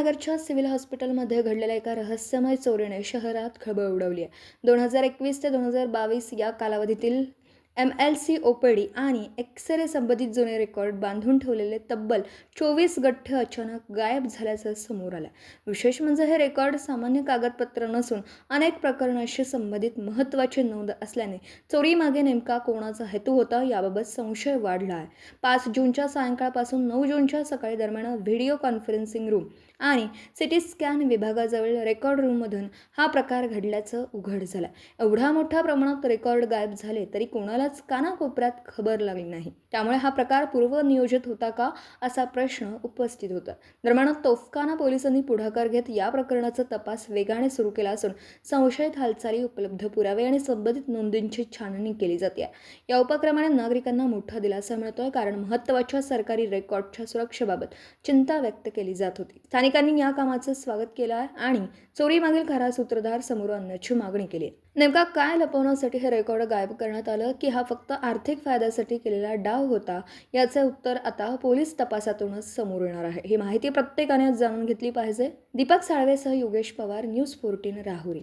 नगरच्या सिव्हिल हॉस्पिटलमध्ये घडलेल्या एका रहस्यमय चोरीने शहरात खळबळ उडवली आहे. 2021 ते 2022 या कालावधीतील MLC OPD आणि एक्स-रे संबंधित जुने रेकॉर्ड बांधून ठेवलेले तब्बल 24 गठ्ठे अचानक गायब झाल्याचं समोर आलं. विशेष म्हणजे हे रेकॉर्ड सामान्य कागदपत्र नसून अनेक प्रकरणांशी संबंधित महत्त्वाची नोंद असल्याने चोरीमागे नेमका कोणाचा हेतू होता याबाबत संशय वाढला आहे. 5 जूनच्या सायंकाळपासून 9 जूनच्या सकाळी दरम्यान व्हिडिओ कॉन्फरन्सिंग रूम आणि सिटी स्कॅन विभागाजवळ रेकॉर्ड रूममधून हा प्रकार घडल्याचं उघड झालं. एवढा मोठ्या प्रमाणात रेकॉर्ड गायब झाले तरी कोणालाच कानाकोपऱ्यात खबर लागली नाही. त्यामुळे हा प्रकार पूर्वनियोजित होता का असा प्रश्न उपस्थित होता. दरम्यान तोफखाना पोलिसांनी पुढाकार घेत या प्रकरणाचा तपास वेगाने सुरू केला असून संशयित हालचाली, उपलब्ध पुरावे आणि संबंधित नोंदींची छाननी केली जाते. या उपक्रमाने नागरिकांना मोठा दिलासा मिळतोय, कारण महत्त्वाच्या सरकारी रेकॉर्डच्या सुरक्षेबाबत चिंता व्यक्त केली जात होती. स्थानिकांनी या कामाचं स्वागत केलं आहे आणि चोरीमागील खरा सूत्रधार समोर आणण्याची मागणी केली आहे. नेमका काय लपवण्यासाठी हे रेकॉर्ड गायब करण्यात आलं, की हा फक्त आर्थिक फायद्यासाठी केलेला डाव होता, याचे उत्तर आता पोलीस तपासातूनच समोर येणार आहे. ही माहिती प्रत्येकाने जाणून घेतली पाहिजे. दीपक साळवेसह योगेश पवार, न्यूज 14 राहुरी.